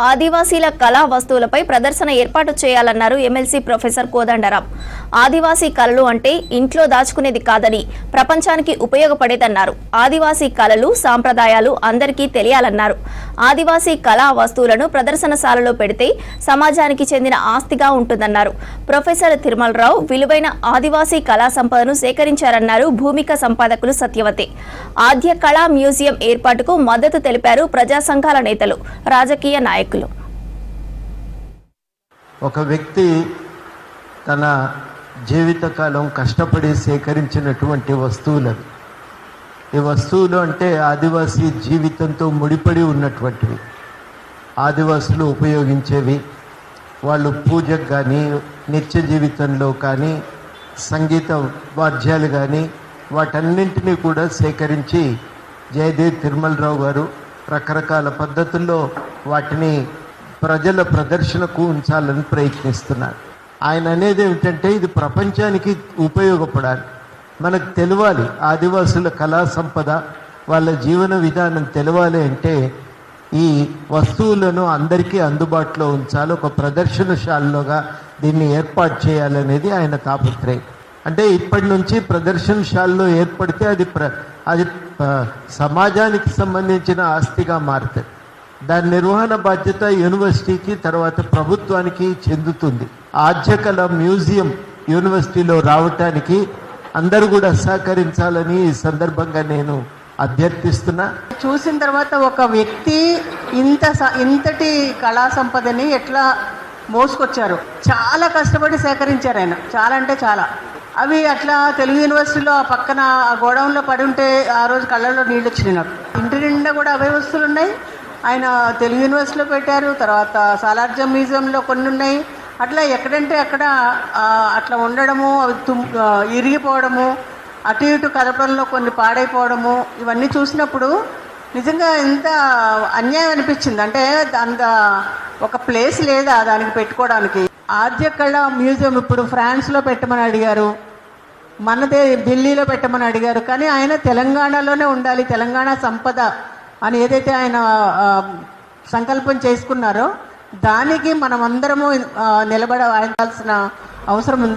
ఆదివాసీల కళా వస్తువులపై ప్రదర్శన ఏర్పాటు చేయాలన్నారు ఎమ్మెల్సీ ప్రొఫెసర్ కోదండరాం. ఆదివాసీ కళలు అంటే ఇంట్లో దాచుకునేది కాదని, ప్రపంచానికి ఉపయోగపడేదన్నారు. ఆదివాసీ కళలు, సాంప్రదాయాలు అందరికీ తెలియాలన్నారు. ఆదివాసీ కళా వస్తువులను ప్రదర్శనశాలలో పెడితే సమాజానికి చెందిన ఆస్తిగా ఉంటుందన్నారు. ప్రొఫెసర్ తిరుమలరావు విలువైన ఆదివాసీ కళా సంపదను సేకరించారన్నారు భూమిక సంపాదకులు సత్యవతి. ఆద్య కళా మ్యూజియం ఏర్పాటుకు మద్దతు తెలిపారు ప్రజా సంఘాల నేతలు, రాజకీయ నాయకులు. ఒక వ్యక్తి తన జీవితకాలం కష్టపడి సేకరించినటువంటి వస్తువులు, ఈ వస్తువులు అంటే ఆదివాసీ జీవితంతో ముడిపడి ఉన్నటువంటివి, ఆదివాసులు ఉపయోగించేవి. వాళ్ళు పూజకు కానీ, నిత్య జీవితంలో కానీ, సంగీత వాద్యాలు కానీ వాటన్నింటినీ కూడా సేకరించి జయదేవ్ తిరుమలరావు గారు రకరకాల పద్ధతుల్లో వాటిని ప్రజల ప్రదర్శనకు ఉంచాలని ప్రయత్నిస్తున్నారు. ఆయన అనేది ఏమిటంటే ఇది ప్రపంచానికి ఉపయోగపడాలి, మనకు తెలవాలి. ఆదివాసుల కళా సంపద, వాళ్ళ జీవన విధానం తెలవాలి అంటే ఈ వస్తువులను అందరికీ అందుబాటులో ఉంచాలి, ఒక ప్రదర్శనశాలలోగా దీన్ని ఏర్పాటు చేయాలనేది ఆయన తాపత్రయం. అంటే ఇప్పటి నుంచి ప్రదర్శనశాలలో ఏర్పడితే అది సమాజానికి సంబంధించిన ఆస్తిగా మారుతుంది. దాని నిర్వహణ బాధ్యత యూనివర్సిటీకి, తర్వాత ప్రభుత్వానికి చెందుతుంది. ఆద్యకళ మ్యూజియం యూనివర్సిటీలో రావటానికి అందరూ కూడా సహకరించాలని ఈ సందర్భంగా నేను అభ్యర్థిస్తున్నా. చూసిన తర్వాత ఒక వ్యక్తి ఇంతటి కళా సంపదని ఎట్లా మోసుకొచ్చారు, చాలా కష్టపడి సేకరించారు ఆయన, చాలా అంటే చాలా. అవి అట్లా తెలుగు యూనివర్సిటీలో ఆ పక్కన ఆ గోడౌన్లో పడి ఉంటే ఆ రోజు కళ్ళల్లో నీళ్ళు వచ్చినాయి నాకు. ఇంటి నిండా కూడా అవే వస్తువులు ఉన్నాయి. ఆయన తెలుగు యూనివర్సిటీలో పెట్టారు, తర్వాత సాలార్జంగ్ మ్యూజియంలో కొన్ని ఉన్నాయి. అట్లా ఎక్కడంటే అక్కడ అట్లా ఉండడము, అవి ఇరిగిపోవడము, అటు ఇటు కదపడంలో కొన్ని పాడైపోవడము, ఇవన్నీ చూసినప్పుడు నిజంగా ఎంత అన్యాయం అనిపించింది. అంటే అంత ఒక ప్లేస్ లేదా దానికి పెట్టుకోవడానికి. ఆద్యకళ మ్యూజియం ఇప్పుడు ఫ్రాన్స్లో పెట్టమని అడిగారు, మనదే ఢిల్లీలో పెట్టమని అడిగారు. కానీ ఆయన తెలంగాణలోనే ఉండాలి, తెలంగాణ సంపద అని ఏదైతే ఆయన సంకల్పం చేసుకున్నారో దానికి మనమందరము నిలబడాల్సిన అవసరం ఉంది.